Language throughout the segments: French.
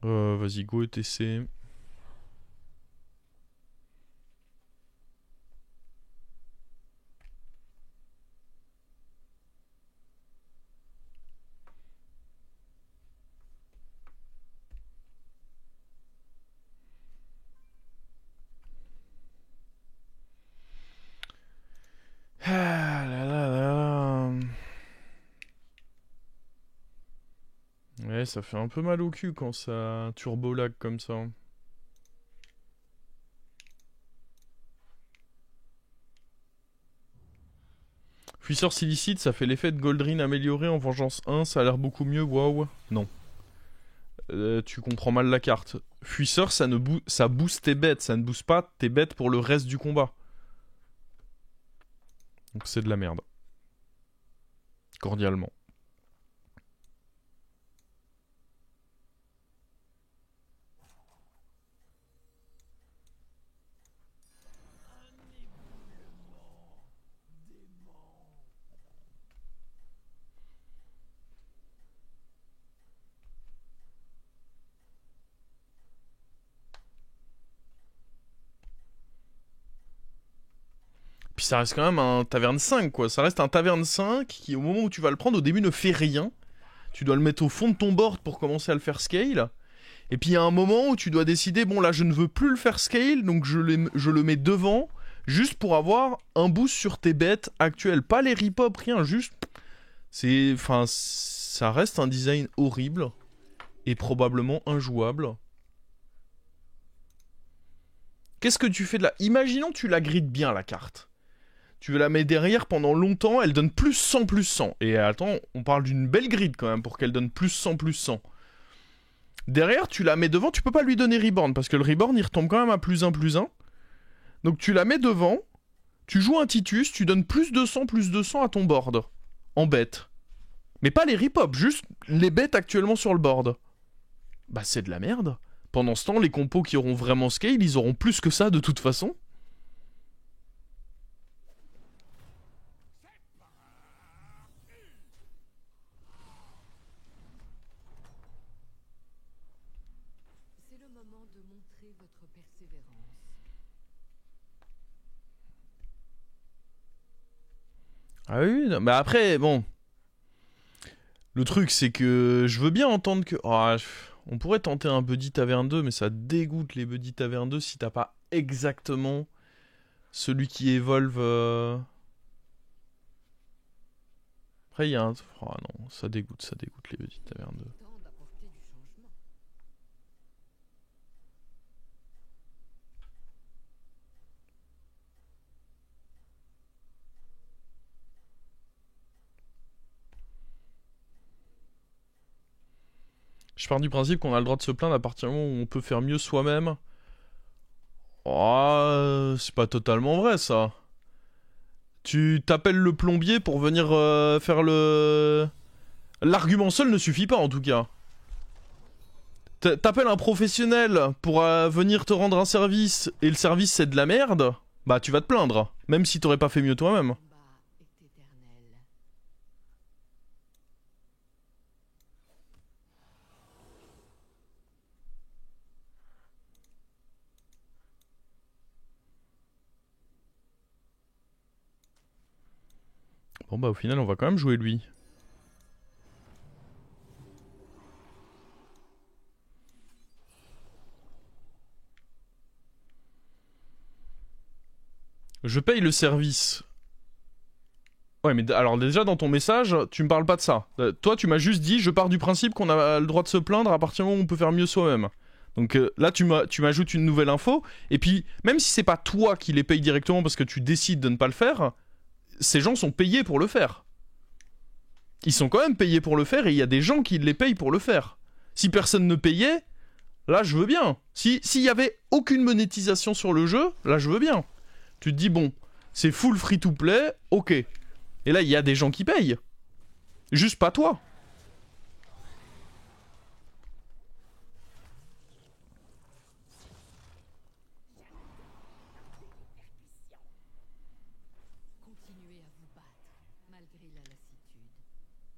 Vas-y, go ETC. Ah là là là. Ouais, ça fait un peu mal au cul quand ça turbo lag comme ça. Fuisseur silicite, ça fait l'effet de Goldrin amélioré en Vengeance 1, ça a l'air beaucoup mieux, waouh. Non. Tu comprends mal la carte. Fuisseur, ça booste tes bêtes, ça ne booste pas tes bêtes pour le reste du combat. Donc c'est de la merde. Cordialement. Puis ça reste quand même un taverne 5, quoi. Ça reste un taverne 5 qui, au moment où tu vas le prendre, au début ne fait rien. Tu dois le mettre au fond de ton board pour commencer à le faire scale. Et puis il y a un moment où tu dois décider, bon là je ne veux plus le faire scale, donc je le mets devant, juste pour avoir un boost sur tes bêtes actuelles. Pas les rip-hop, rien, juste... Enfin, ça reste un design horrible. Et probablement injouable. Qu'est-ce que tu fais de la... Imaginons tu la grides bien la carte. Tu la mets derrière pendant longtemps, elle donne plus 100 plus 100. Et attends, on parle d'une belle grid quand même pour qu'elle donne plus 100 plus 100. Derrière, tu la mets devant, tu peux pas lui donner Reborn, parce que le Reborn, il retombe quand même à plus 1 plus 1. Donc tu la mets devant, tu joues un Titus, tu donnes plus 200 à ton board. En bête. Mais pas les rip-hop, juste les bêtes actuellement sur le board. Bah c'est de la merde. Pendant ce temps, les compos qui auront vraiment scale, ils auront plus que ça de toute façon. C'est le moment de montrer votre persévérance. Ah oui, non, mais après, bon. Le truc, c'est que je veux bien entendre que... Oh, on pourrait tenter un Buddy Taverne 2, mais ça dégoûte les Buddy Taverne 2 si t'as pas exactement celui qui évolve... Après, il y a un... Oh non, ça dégoûte les Buddy Taverne 2. Temps d'apporter du changement. Je pars du principe qu'on a le droit de se plaindre à partir du moment où on peut faire mieux soi-même. Oh, c'est pas totalement vrai, ça. Tu t'appelles le plombier pour venir faire le... L'argument seul ne suffit pas, en tout cas. T'appelles un professionnel pour venir te rendre un service, et le service c'est de la merde, bah tu vas te plaindre. Même si t'aurais pas fait mieux toi-même. Le combat est éternel. Bon bah au final on va quand même jouer lui. Je paye le service. Ouais mais alors déjà dans ton message, tu me parles pas de ça. Toi tu m'as juste dit je pars du principe qu'on a le droit de se plaindre à partir du moment où on peut faire mieux soi-même. Donc là tu m'ajoutes une nouvelle info. Et puis même si c'est pas toi qui les paye directement parce que tu décides de ne pas le faire, ces gens sont payés pour le faire. Ils sont quand même payés pour le faire et il y a des gens qui les payent pour le faire. Si personne ne payait, là je veux bien. S'il y avait aucune monétisation sur le jeu, là je veux bien. Tu te dis bon, c'est full free to play, ok. Et là il y a des gens qui payent. Juste pas toi. Continuez à vous battre, malgré la lassitude.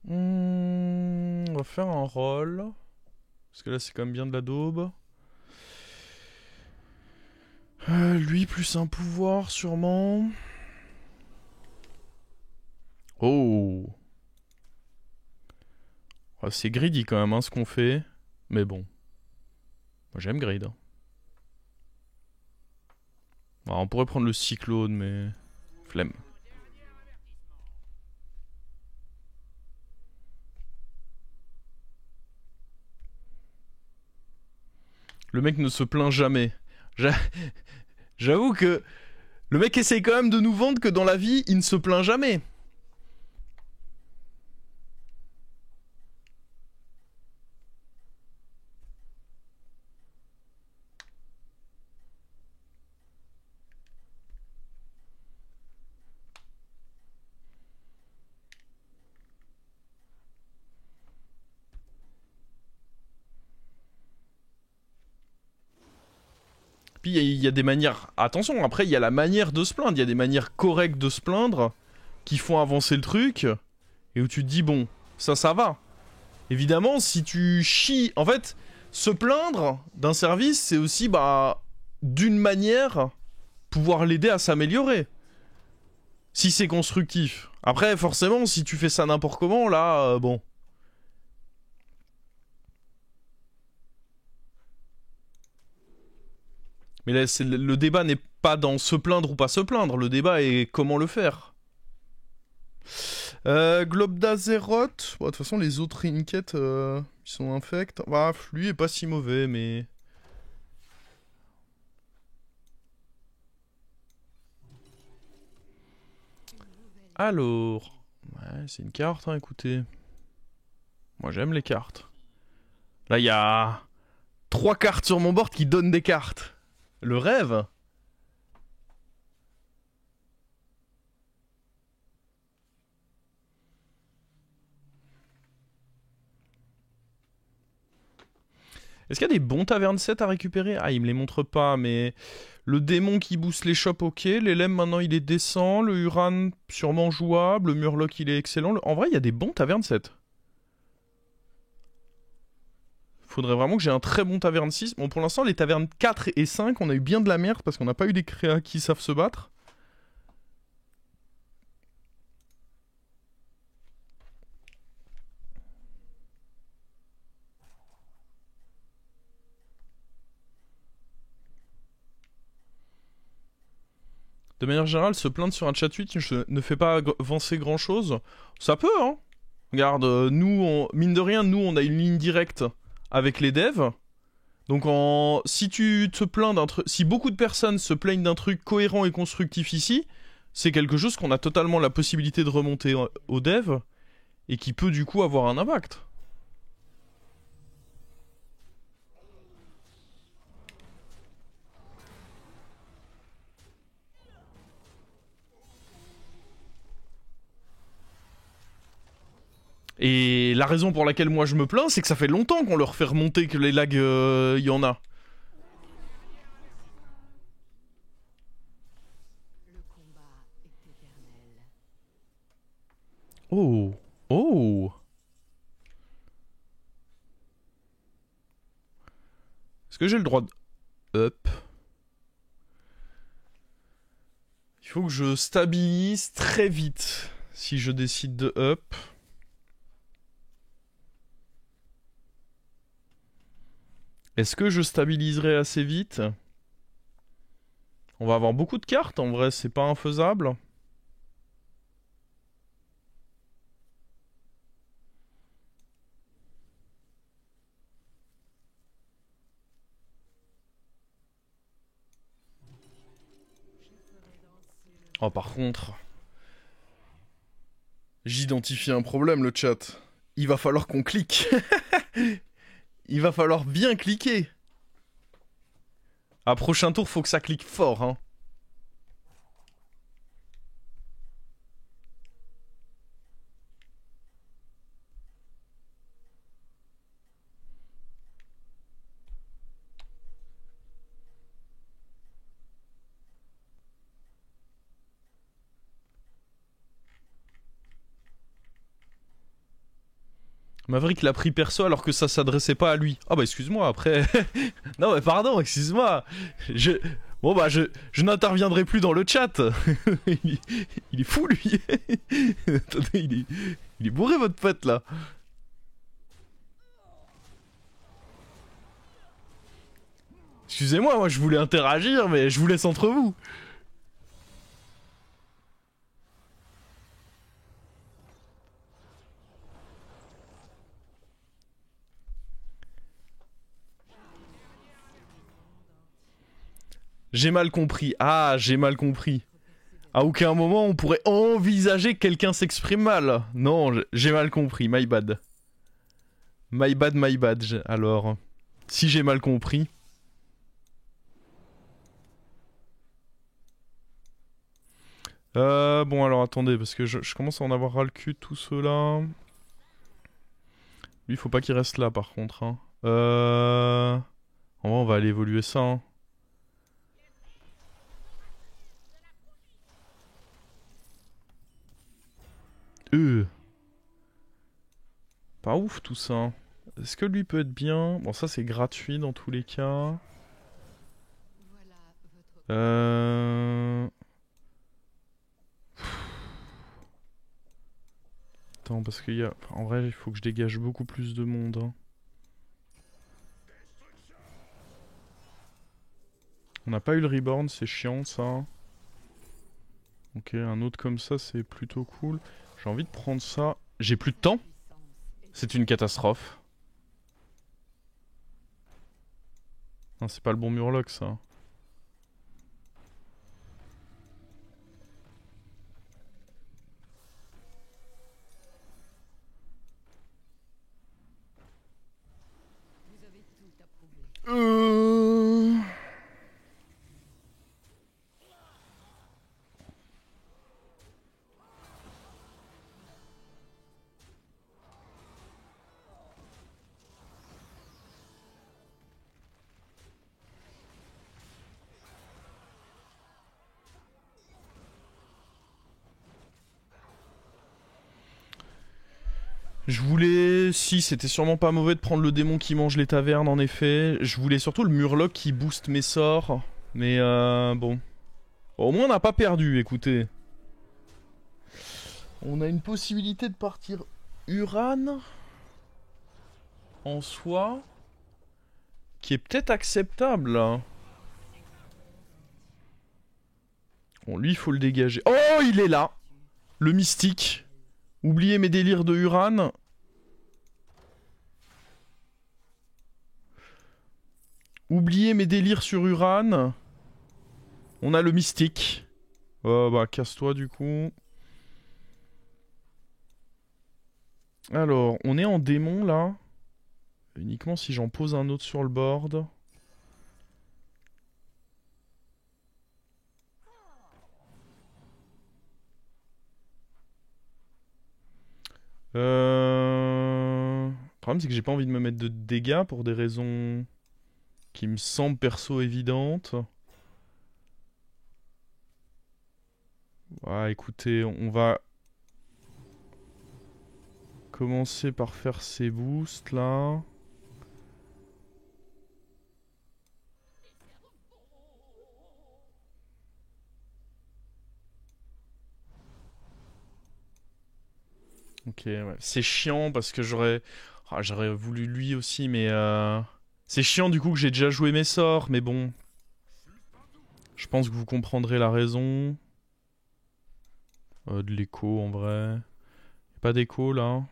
On va faire un roll. Parce que là, c'est quand même bien de la daube. Lui, plus un pouvoir, sûrement. Oh. Oh, c'est greedy quand même, hein, ce qu'on fait. Mais bon. Moi, j'aime greed. Alors, on pourrait prendre le cyclone, mais... Flemme. Le mec ne se plaint jamais. J'avoue que... Le mec essaye quand même de nous vendre que dans la vie, il ne se plaint jamais. Puis il y a des manières... Attention, après, il y a la manière de se plaindre. Il y a des manières correctes de se plaindre qui font avancer le truc. Et où tu te dis, bon, ça va. Évidemment, si tu chies... En fait, se plaindre d'un service, c'est aussi, bah, d'une manière, pouvoir l'aider à s'améliorer. Si c'est constructif. Après, forcément, si tu fais ça n'importe comment, là, bon... Mais là, le débat n'est pas dans se plaindre ou pas se plaindre. Le débat est comment le faire. Globe d'Azeroth. Bon, de toute façon, les autres Rinket, ils sont infects. Bah, lui est pas si mauvais, mais... Alors... Ouais, c'est une carte, hein, écoutez. Moi, j'aime les cartes. Là, il y a... 3 cartes sur mon board qui donnent des cartes. Le rêve. Est-ce qu'il y a des bons Tavern 7 à récupérer? Ah, il me les montre pas, mais... Le démon qui booste les shops, ok. L'Elem, maintenant, il est décent. Le Uran, sûrement jouable. Le Murloc, il est excellent. En vrai, il y a des bons Tavern 7. Faudrait vraiment que j'ai un très bon Taverne 6. Bon, pour l'instant, les Tavernes 4 et 5, on a eu bien de la merde parce qu'on n'a pas eu des créas qui savent se battre. De manière générale, se plaindre sur un chat tweet ne fait pas avancer grand chose. Ça peut, hein. Regarde, nous, mine de rien, nous, on a une ligne directe avec les devs. Donc, si tu te plains d'un truc, si beaucoup de personnes se plaignent d'un truc cohérent et constructif ici, c'est quelque chose qu'on a totalement la possibilité de remonter aux devs et qui peut du coup avoir un impact. Et la raison pour laquelle moi je me plains, c'est que ça fait longtemps qu'on leur fait remonter que les lags, y en a. Le combat est éternel. Oh. Oh. Est-ce que j'ai le droit de... Up. Il faut que je stabilise très vite si je décide de up. Est-ce que je stabiliserai assez vite? On va avoir beaucoup de cartes, en vrai, c'est pas infaisable. Oh, par contre... J'identifie un problème, le chat. Il va falloir qu'on clique. Il va falloir bien cliquer. À prochain tour, faut que ça clique fort, hein. Maverick l'a pris perso alors que ça s'adressait pas à lui. Ah bah excuse-moi, après... non mais pardon, excuse-moi. Je... Bon bah je n'interviendrai plus dans le chat. il est fou lui. Attendez, il est bourré votre pote là. Excusez-moi, moi je voulais interagir mais je vous laisse entre vous. J'ai mal compris. Ah, j'ai mal compris. À aucun moment on pourrait envisager que quelqu'un s'exprime mal. Non, j'ai mal compris. My bad. My bad, my bad. Alors, si j'ai mal compris. Bon alors attendez, parce que je commence à en avoir ras le cul de tout cela. Lui, faut pas qu'il reste là par contre. Hein. En vrai, on va aller évoluer ça. Hein. Pas ouf tout ça. Hein. Est-ce que lui peut être bien? Bon, ça c'est gratuit dans tous les cas. Voilà votre Attends, parce qu'il y a... En vrai, il faut que je dégage beaucoup plus de monde. Hein. On n'a pas eu le reborn, c'est chiant ça. Ok, un autre comme ça, c'est plutôt cool. J'ai envie de prendre ça. J'ai plus de temps? C'est une catastrophe. Non, c'est pas le bon murloc ça. vous avez tout approuvé. Je voulais... Si, c'était sûrement pas mauvais de prendre le démon qui mange les tavernes, en effet. Je voulais surtout le murloc qui booste mes sorts. Mais bon. Au moins, on n'a pas perdu, écoutez. On a une possibilité de partir Uran. En soi. Qui est peut-être acceptable. Hein. Bon, lui, il faut le dégager. Oh, il est là. Le mystique. Oubliez mes délires de Uran. Oubliez mes délires sur Uran. On a le mystique. Oh bah casse-toi du coup. Alors, on est en démon là. Uniquement si j'en pose un autre sur le board. Le problème c'est que j'ai pas envie de me mettre de dégâts pour des raisons qui me semblent perso évidentes. Ouais, écoutez, on va commencer par faire ces boosts là. Ok, ouais. C'est chiant parce que j'aurais voulu lui aussi, mais c'est chiant du coup que j'ai déjà joué mes sorts, mais bon. Je pense que vous comprendrez la raison. De l'écho en vrai. Pas d'écho là.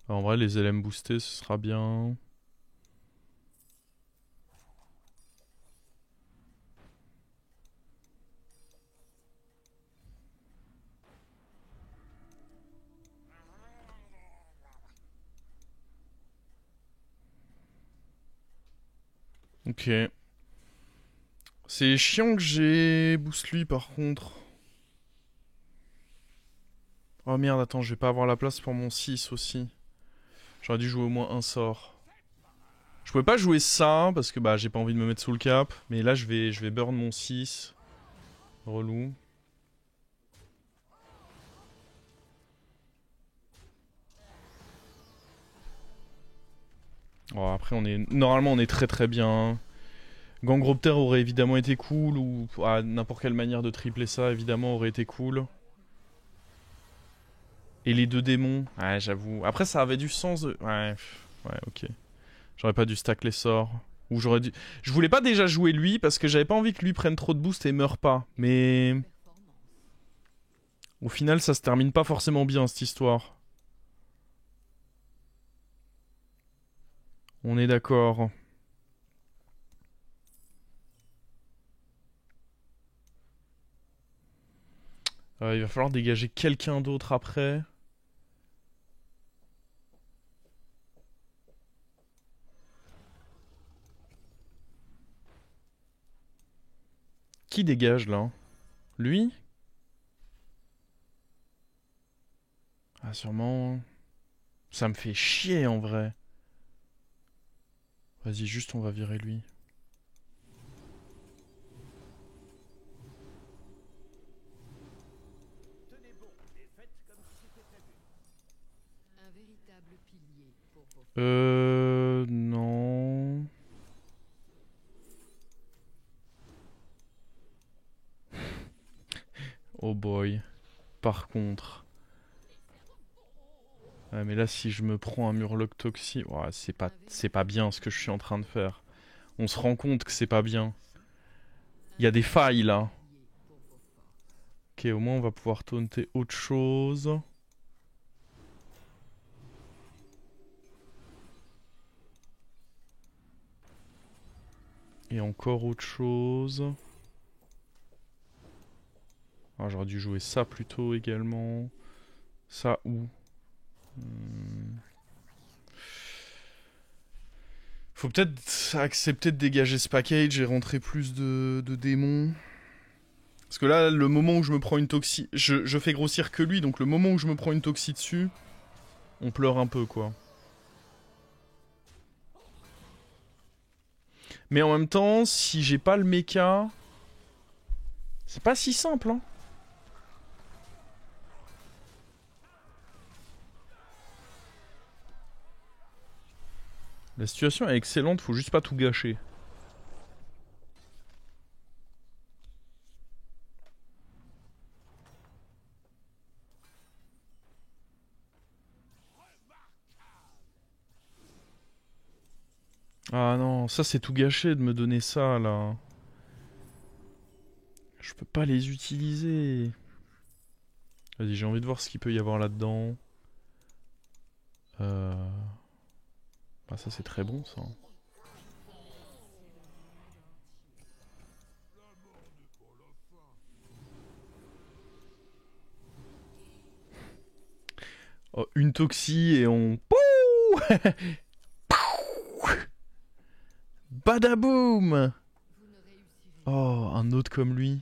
En vrai, les LM boostés, ce sera bien. Ok. C'est chiant que j'ai boost lui par contre. Oh merde, attends, je vais pas avoir la place pour mon 6 aussi. J'aurais dû jouer au moins un sort. Je pouvais pas jouer ça parce que bah j'ai pas envie de me mettre sous le cap. Mais là je vais burn mon 6. Relou. Oh, après, normalement, on est très très bien. Gangropter aurait évidemment été cool, ou n'importe quelle manière de tripler ça, évidemment, aurait été cool. Et les deux démons, ouais, j'avoue. Après, ça avait du sens de... Ouais, ok. J'aurais pas dû stack les sorts. Ou j'aurais dû... Je voulais pas déjà jouer lui, parce que j'avais pas envie que lui prenne trop de boost et meure pas. Mais... Au final, ça se termine pas forcément bien, cette histoire. On est d'accord. Il va falloir dégager quelqu'un d'autre après. Qui dégage là? Lui? Ah sûrement. Ça me fait chier en vrai. Vas-y, juste on va virer lui. Un véritable pilier pour vos Non. Oh boy. Par contre. Ouais, mais là, si je me prends un Murloc toxique, ouais, c'est pas bien ce que je suis en train de faire. On se rend compte que c'est pas bien. Il y a des failles là. Ok, au moins on va pouvoir taunter autre chose. Et encore autre chose. Ah, j'aurais dû jouer ça plutôt également. Ça où Faut peut-être accepter de dégager ce package et rentrer plus de démons. Parce que là, le moment où je me prends une toxie... Je fais grossir que lui, donc le moment où je me prends une toxie dessus, on pleure un peu, quoi. Mais en même temps, si j'ai pas le mecha... C'est pas si simple, hein. La situation est excellente, faut juste pas tout gâcher. Ah non, ça c'est tout gâché de me donner ça, là. Je peux pas les utiliser. Vas-y, j'ai envie de voir ce qu'il peut y avoir là-dedans. Bah ça c'est très bon, ça. Oh, une toxie et on... Pouh Badaboum. Oh, un autre comme lui.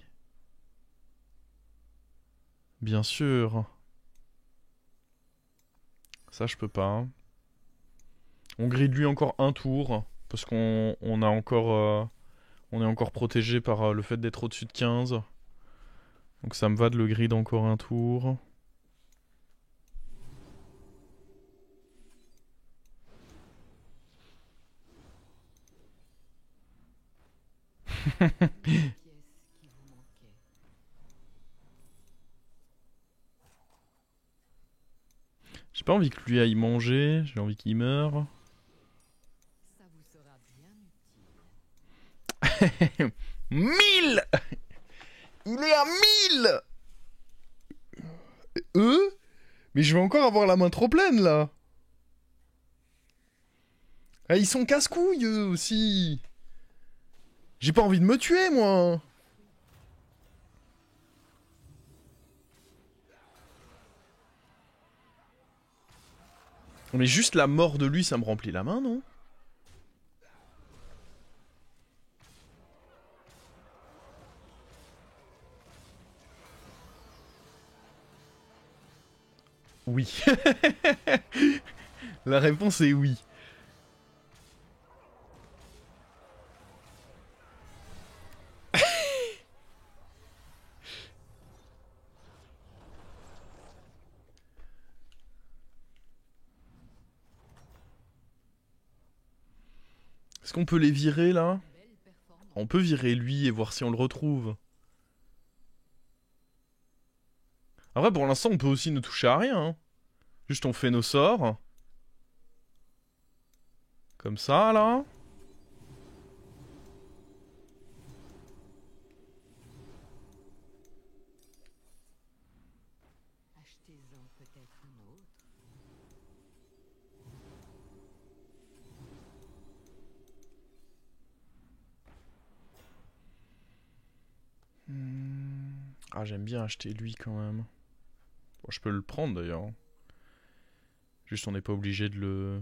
Bien sûr. Ça, je peux pas. Hein. On grille lui encore un tour. Parce on a encore... on est encore protégé par le fait d'être au-dessus de 15. Donc ça me va de le grid encore un tour. J'ai pas envie que lui aille manger, j'ai envie qu'il meure. Ça vous sera bien utile. 1000. Il est à 1000. Mais je vais encore avoir la main trop pleine là. Ah, ils sont casse-couilles eux aussi. J'ai pas envie de me tuer moi. Mais juste la mort de lui, ça me remplit la main, non? Oui. La réponse est oui. Est-ce qu'on peut les virer là? Belle performance. On peut virer lui et voir si on le retrouve. Après, pour l'instant, on peut aussi ne toucher à rien. Hein. Juste on fait nos sorts. Comme ça, là. Achetez-en peut-être un autre. Ah, j'aime bien acheter lui quand même. Bon, je peux le prendre d'ailleurs. Juste on n'est pas obligé de le...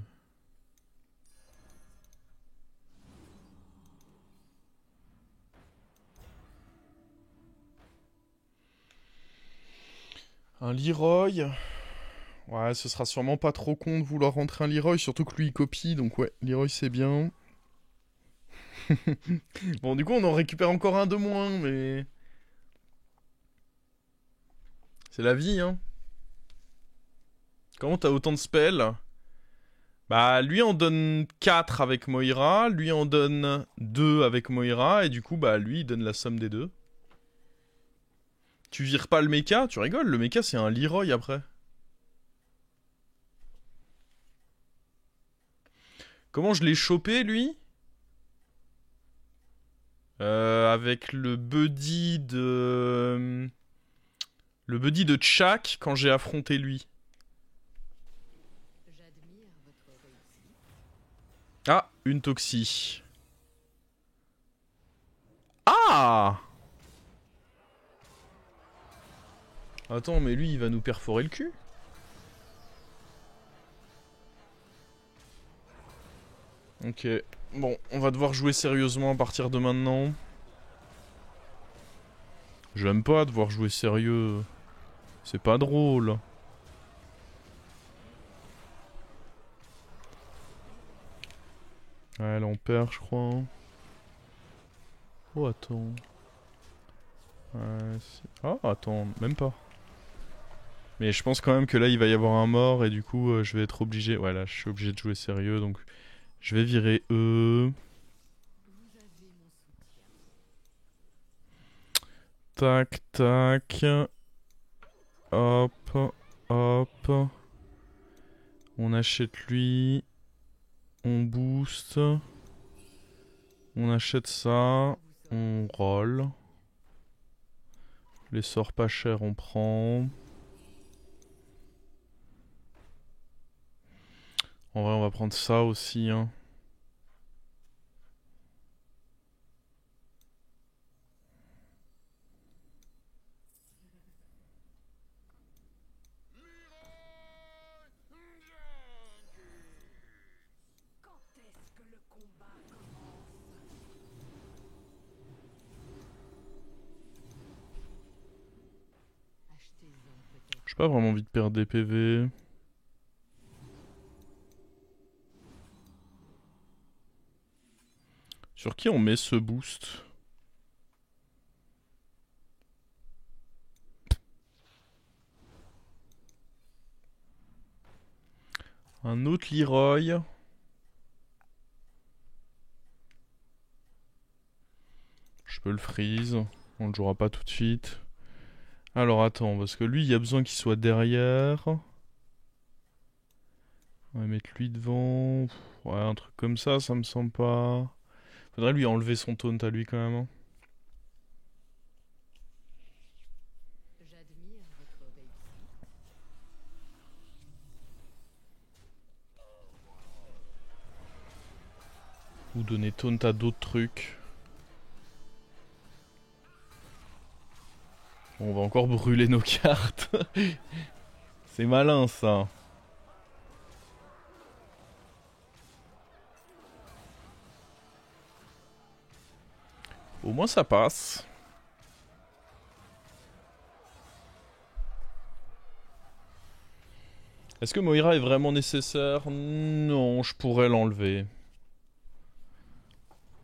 Un Leroy. Ouais, ce sera sûrement pas trop con de vouloir rentrer un Leroy, surtout que lui il copie, donc ouais, Leroy c'est bien. Bon, du coup on en récupère encore un de moins, mais... C'est la vie, hein. Comment t'as autant de spells? Bah, lui en donne 4 avec Moira, lui en donne 2 avec Moira, et du coup, bah, lui il donne la somme des deux. Tu vires pas le mecha? Tu rigoles, le mecha c'est un Leroy après. Comment je l'ai chopé lui? Avec le buddy de... Le buddy de Chak quand j'ai affronté lui. J'admire votre réussite. Ah, une Toxie. Ah! Attends, mais lui il va nous perforer le cul? Ok, bon, on va devoir jouer sérieusement à partir de maintenant. J'aime pas devoir jouer sérieux. C'est pas drôle. Ouais, là on perd, je crois. Oh, attends. Ah, attends, même pas. Mais je pense quand même que là il va y avoir un mort et du coup je vais être obligé. Ouais, là je suis obligé de jouer sérieux donc je vais virer eux. Vous avez mon soutien. Tac, tac. Hop, hop. On achète lui. On booste. On achète ça. On roll. Les sorts pas chers, on prend. En vrai, on va prendre ça aussi. Hein. Quand est-ce que le combat commence? Achetez-en peut-être. J'ai pas vraiment envie de perdre des PV. Sur qui on met ce boost? Un autre Leroy. Je peux le freeze. On le jouera pas tout de suite. Alors attends, parce que lui, il y a besoin qu'il soit derrière. On va mettre lui devant. Ouais, un truc comme ça me semble pas... Faudrait lui enlever son taunt à lui quand même. Hein. J'admire votre réussite. Ou donner taunt à d'autres trucs. Bon, on va encore brûler nos cartes. C'est malin ça. Au moins ça passe. Est-ce que Moira est vraiment nécessaire? Non, je pourrais l'enlever.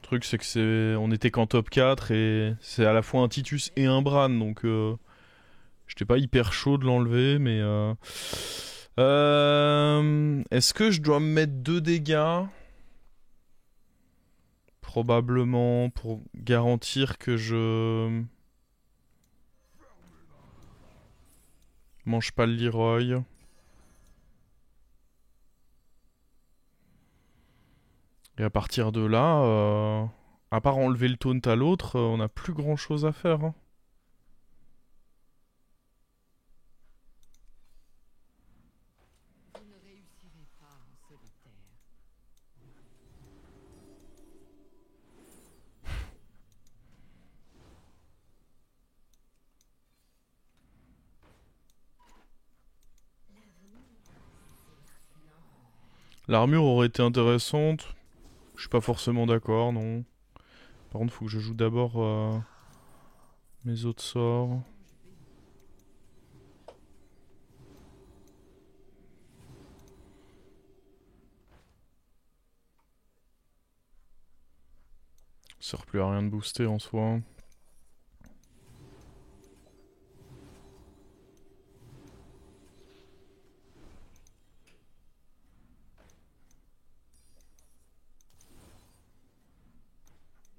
Le truc c'est que on était qu'en top 4 et c'est à la fois un Titus et un Bran donc j'étais pas hyper chaud de l'enlever mais est-ce que je dois me mettre 2 dégâts? Probablement pour garantir que je mange pas le Leroy. Et à partir de là, à part enlever le taunt à l'autre, on n'a plus grand chose à faire. Hein. Vous ne réussirez pas en solitaire. L'armure aurait été intéressante. Je suis pas forcément d'accord, non. Par contre, faut que je joue d'abord mes autres sorts. Ça sert plus à rien de booster en soi.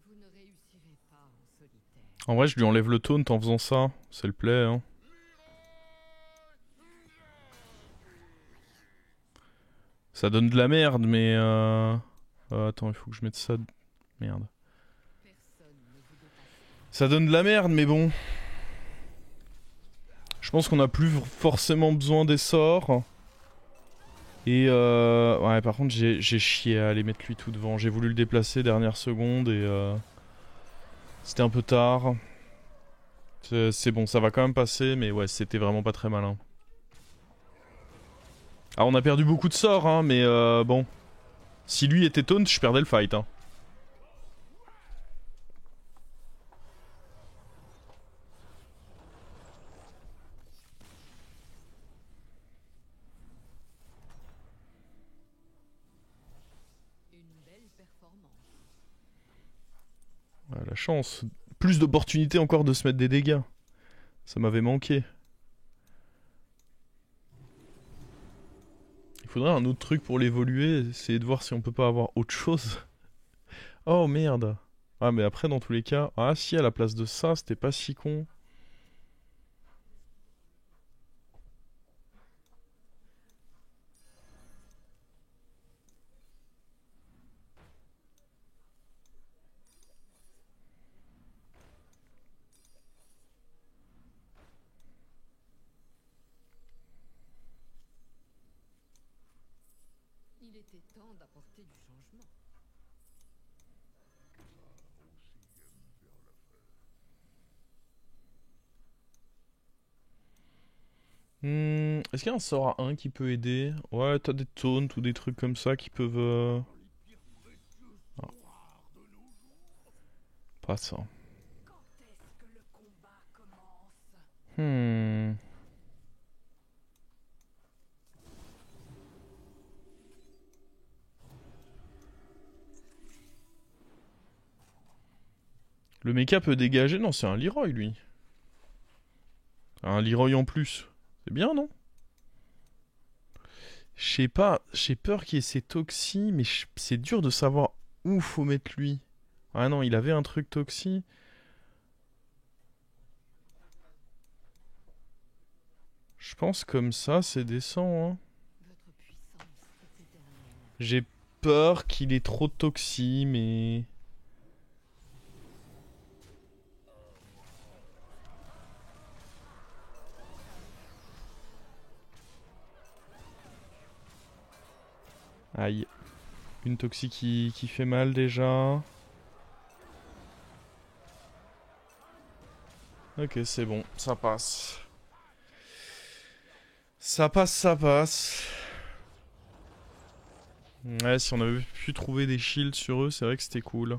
Vous ne réussirez pas en solitaire. En vrai, je lui enlève le taunt en faisant ça. C'est le play, hein. Ça donne de la merde, mais attends, il faut que je mette ça... Merde. Personne ne vous dépassera. Ça donne de la merde, mais bon. Je pense qu'on a plus forcément besoin des sorts. Et ouais, par contre, j'ai chié à aller mettre lui tout devant. J'ai voulu le déplacer dernière seconde et c'était un peu tard. C'est bon, ça va quand même passer, mais ouais, c'était vraiment pas très malin. Alors, on a perdu beaucoup de sorts, hein, mais bon. Si lui était taunt, je perdais le fight, hein. Une belle performance. Ouais, la chance. Plus d'opportunités encore de se mettre des dégâts. Ça m'avait manqué. Il faudrait un autre truc pour l'évoluer, essayer de voir si on peut pas avoir autre chose. Oh merde. Ah mais après dans tous les cas... Ah si, à la place de ça, c'était pas si con. Il était temps d'apporter du changement. Est-ce qu'il y a un sort à 1 qui peut aider? Ouais, t'as des taunts ou des trucs comme ça qui peuvent... Ah. Pas ça. Quand est-ce que le combat commence? Hmm. Le mecha peut dégager? Non, c'est un Leroy, lui. Un Leroy en plus. C'est bien, non? Je sais pas, j'ai peur qu'il y ait ces toxis, mais c'est dur de savoir où faut mettre lui. Ah non, il avait un truc toxi. Je pense comme ça, c'est décent, hein. Votre puissance est éternelle. J'ai peur qu'il ait trop de toxi, mais... Aïe. Une toxi qui fait mal déjà. Ok, c'est bon, ça passe. Ça passe, ça passe. Ouais, si on avait pu trouver des shields sur eux, c'est vrai que c'était cool.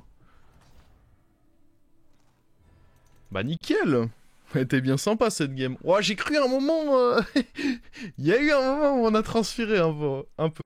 Bah nickel. Elle était bien sympa cette game. Ouais, j'ai cru un moment... Il y a eu un moment où on a transféré un peu.